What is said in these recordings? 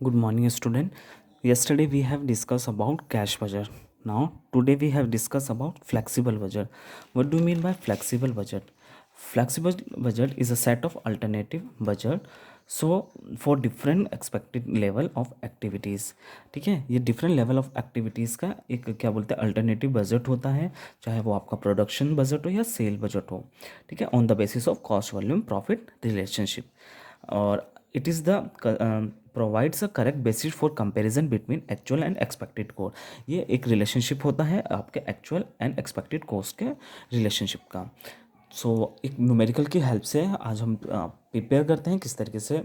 Good morning, student. Yesterday we have discussed about cash budget. Now today we have discussed about flexible budget. What do you mean by flexible budget? Flexible budget is a set of alternative budget. So for different expected level of activities. ठीक है, ये different level of activities का एक क्या बोलते हैं alternative budget होता है, चाहे वो आपका प्रोडक्शन बजट हो या सेल बजट हो. ठीक है, on the basis of cost volume profit relationship. और it is the provides a correct basis for comparison between actual and expected cost. ये एक रिलेशनशिप होता है आपके एक्चुअल एंड एक्सपेक्टेड कोस्ट के रिलेशनशिप का. एक न्यूमेरिकल की हेल्प से आज हम प्रिपेयर करते हैं किस तरीके से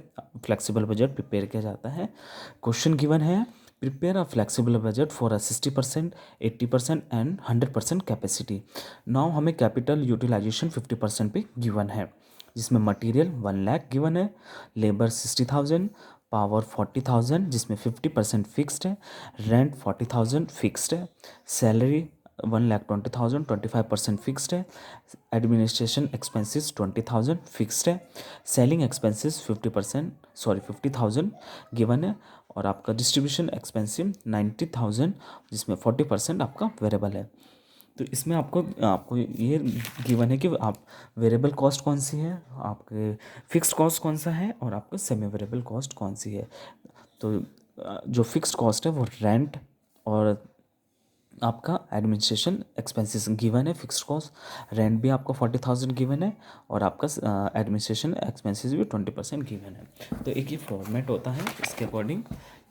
फ्लेक्सिबल बजट प्रिपेयर किया जाता है. क्वेश्चन गिवन है, prepare a flexible budget for a 60%, 80% and 100% capacity. Now हमें कैपिटल यूटिलाइजेशन 50% पे गिवन है, जिसमें मटेरियल 1 लाख गिवन है, लेबर 60,000, पावर 40,000 जिसमें 50% फिक्स्ड है, रेंट 40,000 फिक्स्ड है, सैलरी 1,20,000 25% फिक्स्ड है, एडमिनिस्ट्रेशन एक्सपेंसेस 20,000 फिक्स्ड है, सेलिंग एक्सपेंसेस 50,000 गिवन है, और आपका डिस्ट्रीब्यूशन एक्सपेंसिव 90,000 जिसमें 40% आपका वेरिएबल है. तो इसमें आपको आपको ये गिवन है कि आप वेरिएबल कॉस्ट कौन सी है, आपके फिक्स्ड कॉस्ट कौन सा है, और आपका सेमी वेरिएबल कॉस्ट कौन सी है. तो जो फिक्स्ड कॉस्ट है वो रेंट और आपका एडमिनिस्ट्रेशन एक्सपेंसेस गिवन है. फिक्स्ड कॉस्ट रेंट भी आपका 40,000 गिवन है, और आपका एडमिनिस्ट्रेशन एक्सपेंसेस भी 20% गिवन है. तो एक ये फॉर्मेट होता है, इसके अकॉर्डिंग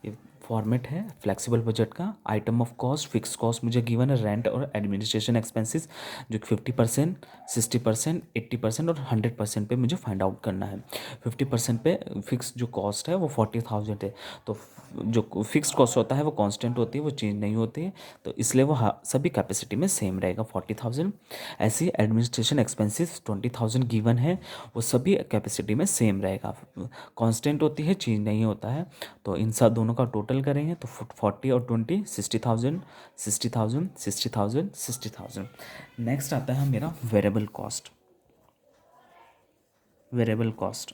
ये फॉर्मेट है फ्लेक्सिबल बजट का. Item of cost, fix cost मुझे गिवन है रेंट और एडमिनिस्ट्रेशन एक्सपेंसेस, जो 50%, 60%, 80% और 100% पे मुझे फाइंड आउट करना है. 50% पे फिक्स जो कॉस्ट है वो 40,000 है. तो जो फिक्स्ड कॉस्ट होता है वो कांस्टेंट होती है, वो चेंज नहीं होती है, तो इसलिए वो सभी कैपेसिटी में सेम रहेगा 40,000. ऐसे ही एडमिनिस्ट्रेशन एक्सपेंसेस 20,000 गिवन है, वो सभी कैपेसिटी में सेम रहेगा, कांस्टेंट होती है, चेंज नहीं होता है. तो इन सब दोनों का टोटल करेंगे तो 40 और 20 60,000, 60,000, 60,000, 60,000. नेक्स्ट आता है मेरा variable cost. Variable cost,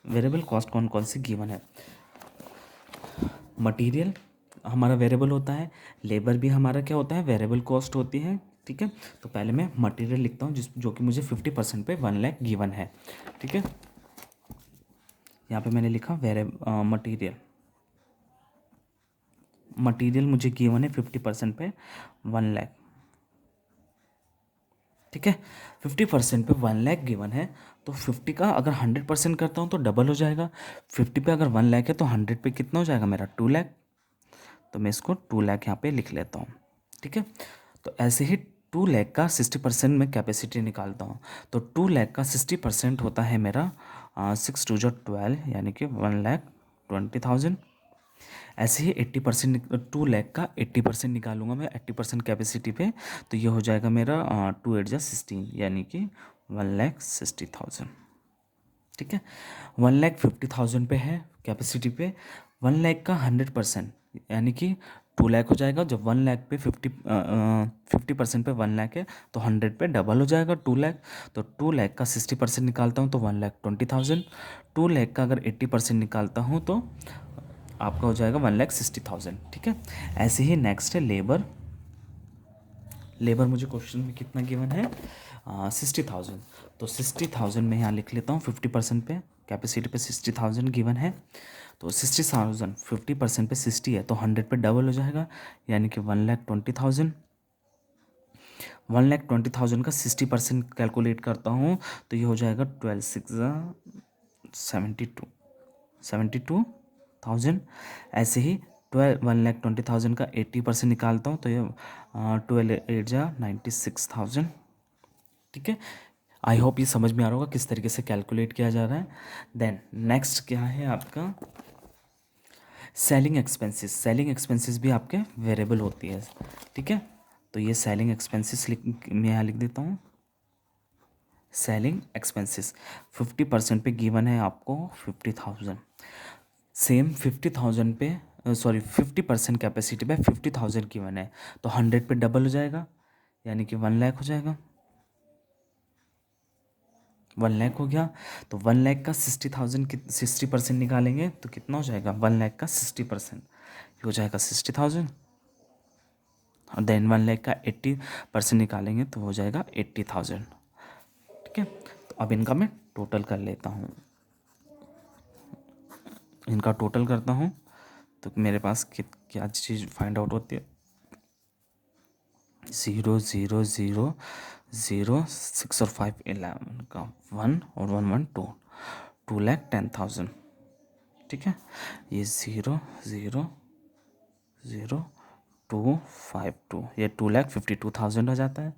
variable cost कौन कौन सी गिवन है. मटेरियल हमारा वेरिएबल होता है, लेबर भी हमारा क्या होता है, वेरिएबल कॉस्ट होती है. ठीक है, तो पहले मैं मटेरियल लिखता हूँ जो कि मुझे 50% पे 1 लाख गिवन है. ठीक है, यहाँ पे मैंने लिखा मटेरियल. मटेरियल मुझे गिवन है 50% पे 1 लाख. ठीक है, 50% पे 1 लाख गिवन है, तो 50 का अगर 100% करता हूँ तो डबल हो जाएगा. 50 पे अगर 1 लाख है तो 100 पे कितना हो जाएगा मेरा 2 लाख. तो मैं इसको 2 लाख यहाँ पे लिख लेता हूँ. ठीक है, तो ऐसे ही 2 लाख का 60% में कैपेसिटी निकालता हूँ. तो 2 लाख का 60% होता है मेरा 6 2 12, यानी कि 1,20,000. ऐसे ही 80% 2 लाख का 80% निकालूंगा मैं 80% कैपेसिटी पे, तो ये हो जाएगा मेरा 2 8 16, यानी कि 1,60,000. ठीक है, 1,50,000 पे है कैपेसिटी पे. 1 लाख का 100% यानी कि 2 लाख हो जाएगा. जब 1 लाख पे 50% पे 1 लाख है तो 100 पे डबल हो जाएगा 2 लाख. तो 2 लाख का 60% निकालता हूँ तो 1,20,000. 2 लाख का अगर 80% निकालता हूँ तो आपका हो जाएगा 1,60,000. ठीक है, ऐसे ही नेक्स्ट है लेबर. लेबर मुझे क्वेश्चन में कितना गिवन है 60,000. तो 60,000 में यहाँ लिख लेता हूँ 50% पे कैपेसिटी पे 60,000 गिवन है. तो 60,000 50% पे 60 है तो 100 पे डबल हो जाएगा, यानी कि 1,20,000. 1,20,000 का 60% कैलकुलेट करता हूँ तो ये हो जाएगा 12 6 72,000. ऐसे ही 1,20,000 का 80% निकालता हूँ तो ये 12 8 96,000. ठीक है, आई होप ये समझ में आ रहा होगा किस तरीके से कैलकुलेट किया जा रहा है. देन नेक्स्ट क्या है आपका सेलिंग एक्सपेंसेस. सेलिंग एक्सपेंसेस भी आपके वेरिएबल होती है. ठीक है, तो ये सेलिंग एक्सपेंसेस मैं यहाँ लिख देता हूँ. सेलिंग एक्सपेंसेस 50% पे गिवन है आपको 50,000. सेम 50,000 पे 50% कैपेसिटी पे 50,000 गिवन है, तो 100 पे डबल हो जाएगा, यानी कि 1 लाख हो जाएगा. 1 लाख हो गया। तो 1 लाख का 60,000 60% निकालेंगे तो कितना हो जाएगा, 1 लाख का 60% हो जाएगा 60,000। और देन 1 लाख का 80% निकालेंगे तो हो जाएगा 80,000। ठीक है, तो अब इनका मैं टोटल कर लेता हूँ, इनका टोटल करता हूँ तो मेरे पास क्या चीज़ फाइंड आउट होती है, 0 0 0 0 6 और 5 11 का 1 और 1 1 2, 2,10,000। ठीक है, ये 0 0 0 2 5 2, ये 2,52,000 हो जाता है।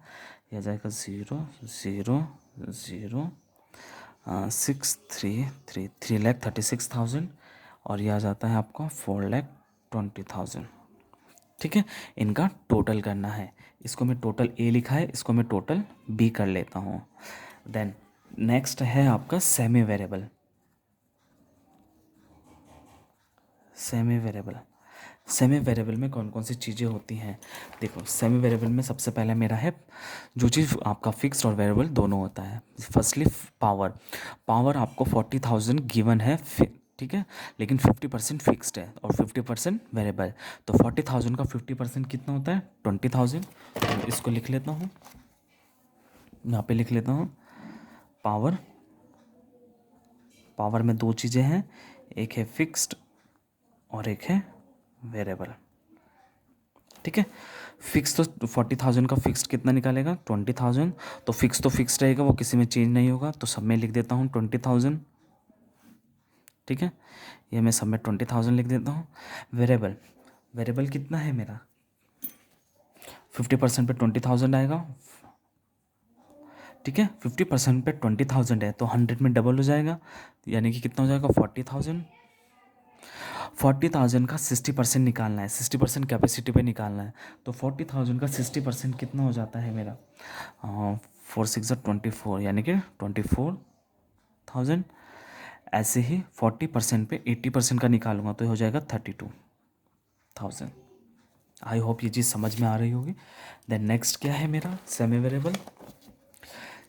यह आ जाएगा 0 0 0 6 3 3 3,36,000। और यह आ जाता है आपका 4,20,000। ठीक है, इनका टोटल करना है। इसको मैं टोटल ए लिखा है, इसको मैं टोटल बी कर लेता हूँ। देन नेक्स्ट है आपका semi variable. Semi variable, semi variable में कौन कौन सी चीज़ें होती हैं, देखो सेमी वेरिएबल में सबसे पहला मेरा है जो चीज़ आपका फिक्स्ड और वेरिएबल दोनों होता है। फर्स्टली पावर, पावर आपको 40,000 गिवन है, ठीक है, लेकिन 50% फिक्स्ड है और 50% वेरिएबल। तो 40,000 का 50% कितना होता है, 20,000। तो इसको लिख लेता हूँ, यहाँ पे लिख लेता हूँ पावर। पावर में दो चीज़ें हैं, एक है फिक्स्ड और एक है वेरिएबल। ठीक है, फिक्स तो 40,000 का फिक्स्ड कितना निकालेगा, 20,000। तो फिक्स रहेगा, वो किसी में चेंज नहीं होगा, तो सब में लिख देता हूँ 20,000। ठीक है, ये मैं सब में 20,000 लिख देता हूँ। वेरिएबल, वेरिएबल कितना है मेरा, 50% पे 20,000 आएगा। ठीक है, 50% पे 20,000 है तो 100 में डबल हो जाएगा, यानी कि कितना हो जाएगा, 40,000। 40,000 का 60% निकालना है, 60% कैपेसिटी पे निकालना है। तो 40,000 का 60% कितना हो जाता है मेरा, 4 6 24, यानी कि 24,000। ऐसे ही 40% पे 80% का निकालूंगा तो हो जाएगा 32,000। आई होप ये चीज़ समझ में आ रही होगी। देन नेक्स्ट क्या है मेरा सेमी वेरिएबल,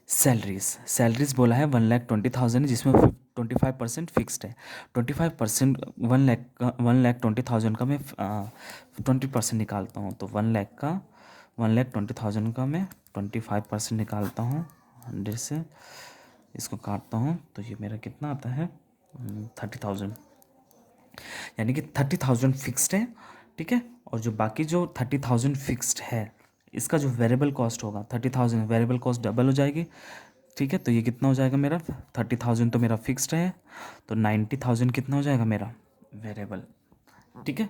सैलरीज। सैलरीज बोला है 1,20,000 जिसमें 25% फिक्स्ड है। 25% 1 लाख का, 1,20,000 का मैं 20% निकालता हूँ। तो 1,20,000 का मैं 25% निकालता हूँ 100 से, इसको काटता हूँ तो ये मेरा कितना आता है, 30,000। यानी कि 30,000 फिक्स्ड है। ठीक है, और जो बाकी जो 30,000 फिक्स्ड है, इसका जो वेरिएबल कॉस्ट होगा 30,000, वेरिएबल कॉस्ट डबल हो जाएगी। ठीक है, तो ये कितना हो जाएगा मेरा, 30,000 तो मेरा फिक्स्ड है, तो 90,000 कितना हो जाएगा मेरा वेरिएबल। ठीक है,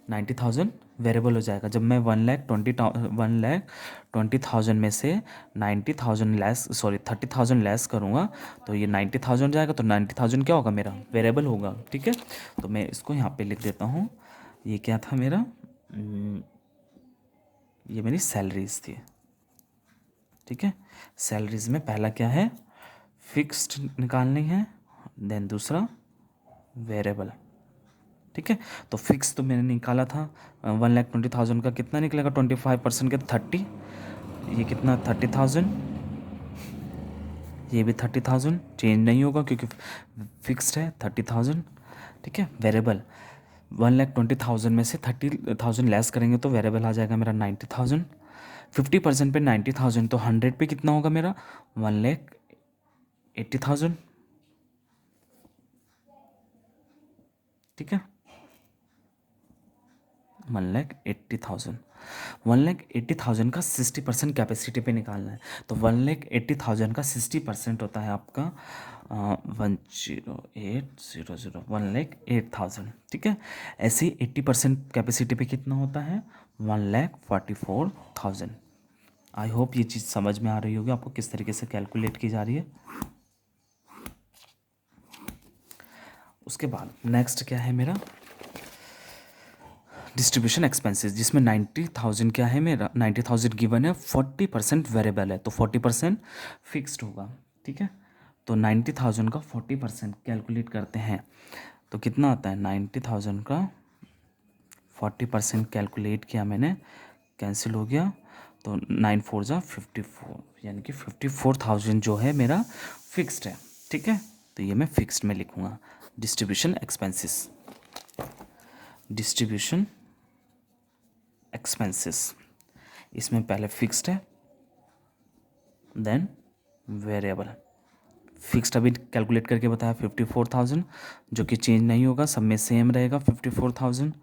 90,000 वेरिएबल हो जाएगा। जब मैं 1,20,000 में से 90,000 लेस, सॉरी 30,000 लेस करूँगा तो ये 90,000 जाएगा, तो 90,000 क्या होगा मेरा, वेरिएबल होगा। ठीक है, तो मैं इसको यहाँ पे लिख देता हूँ। ये क्या था मेरा, ये मेरी सैलरीज थी। ठीक है, सैलरीज में पहला क्या है, फिक्स्ड निकालनी है, देन दूसरा वेरिएबल। ठीक है, तो फिक्स तो मैंने निकाला था 1,20,000 का, कितना निकलेगा 25% के 30, ये कितना 30,000, ये भी 30,000 चेंज नहीं होगा क्योंकि फिक्स्ड है 30,000। ठीक है, वेरिएबल 1,20,000 में से 30,000 लेस करेंगे तो वेरिएबल आ जाएगा मेरा 90,000। 50% पे 90,000 तो 100 पे कितना होगा मेरा, 1,80,000। ठीक है, 1,80,000। 1,80,000 का 60% कैपेसिटी पे निकालना है। तो 1,80,000 का 60% होता है आपका 1,08,000, 1,08,000। ठीक है, ऐसे ही 80% कैपेसिटी पे कितना होता है, 1,44,000। आई होप ये चीज़ समझ में आ रही होगी आपको किस तरीके से कैलकुलेट की जा रही है। उसके बाद नेक्स्ट क्या है मेरा, डिस्ट्रीब्यूशन एक्सपेंसेस, जिसमें 90,000 क्या है मेरा, 90,000 गिवन है, 40% वेरिएबल है तो 40% फिक्स्ड होगा। ठीक है, तो 90,000 का 40% कैलकुलेट करते हैं तो कितना आता है, 90,000 का 40% कैलकुलेट किया मैंने, कैंसिल हो गया, तो 9 4 जा 54, यानी कि 54,000 जो है मेरा फिक्स्ड है, ठीक है, तो ये मैं फिक्स्ड में लिखूँगा। डिस्ट्रीब्यूशन एक्सपेंसेस, डिस्ट्रीब्यूशन एक्सपेंसेस, इसमें पहले फिक्स्ड है देन वेरिएबल। फिक्स्ड अभी कैलकुलेट करके बताया 54,000, जो कि चेंज नहीं होगा, सब में सेम रहेगा 54,000।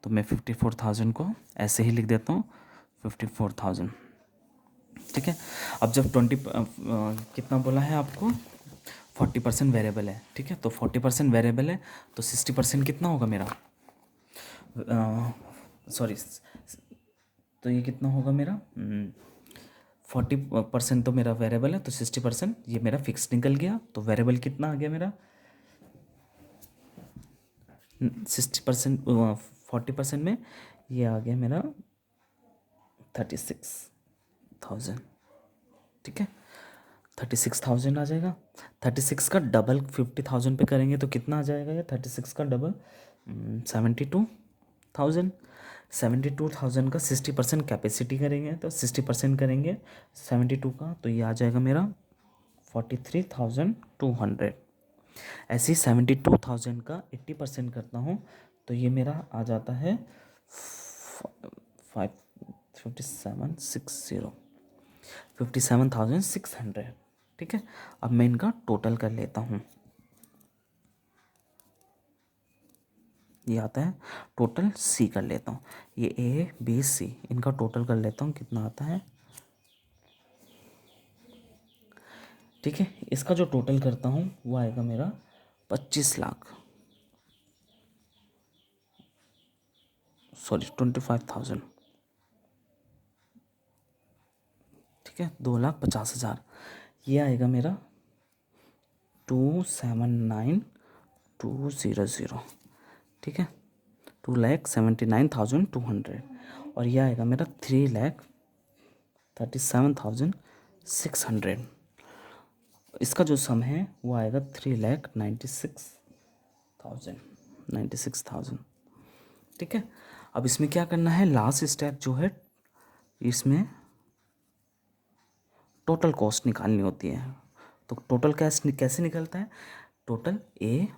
तो मैं 54,000 को ऐसे ही लिख देता हूँ 54,000, ठीक है। अब जब 20 कितना बोला है आपको, 40% वेरिएबल है, ठीक है, तो 40% वेरिएबल है तो 60% कितना होगा मेरा, सॉरी, तो ये कितना होगा मेरा, 40% तो मेरा वेरिएबल है तो 60% ये मेरा फिक्स निकल गया। तो वेरिएबल कितना आ गया मेरा, 60%, 40% में ये आ गया मेरा 36,000, ठीक है, 36,000 आ जाएगा। 36 का डबल 50,000 पे करेंगे तो कितना आ जाएगा, ये 36 का डबल 72,000। 72,000 का 60% कैपेसिटी करेंगे तो 60% करेंगे 72 का, तो ये आ जाएगा मेरा 43,200। ऐसे ही 72,000 का 80% करता हूँ तो ये मेरा आ जाता है 57,600, ठीक है। अब मैं इनका टोटल कर लेता हूँ, ये आता है टोटल सी कर लेता हूँ, ये ए बी सी इनका टोटल कर लेता हूँ, कितना आता है, ठीक है। इसका जो टोटल करता हूँ वो आएगा मेरा 25 लाख, सॉरी 25,000, ठीक है, 2,50,000। ये आएगा मेरा 279,200, ठीक है, 2,79,200। और ये आएगा मेरा 3,37,600। इसका जो सम है वो आएगा 3,96,000, ठीक है। अब इसमें क्या करना है, लास्ट स्टेप जो है इसमें टोटल कॉस्ट निकालनी होती है। तो टोटल कैसे निकलता है, total A,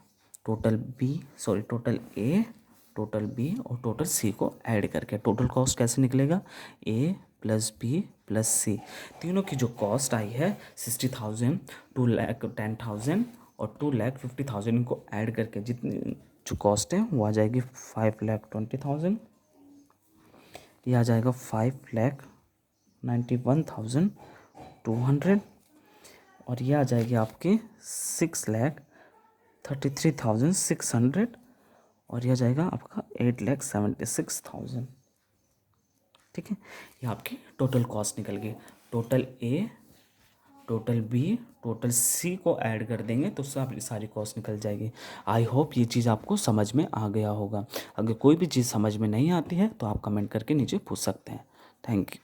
total B, sorry total A, total B और टोटल सी को ऐड करके टोटल कॉस्ट कैसे निकलेगा, ए प्लस बी प्लस सी, तीनों की जो कॉस्ट आई है 60,000, 2,10,000 और 2,50,000, इनको ऐड करके जितनी जो कॉस्ट है वो आ जाएगी 5,20,000, ये आ जाएगा 5,91,200 और ये आ जाएगी आपकी 6,33,600 और यह जाएगा आपका 8,76,000, ठीक है। ये आपकी टोटल कॉस्ट निकल गई। Total A, total B, total सी को ऐड कर देंगे तो सब सारी कॉस्ट निकल जाएगी। आई होप ये चीज़ आपको समझ में आ गया होगा। अगर कोई भी चीज़ समझ में नहीं आती है तो आप कमेंट करके नीचे पूछ सकते हैं। Thank you.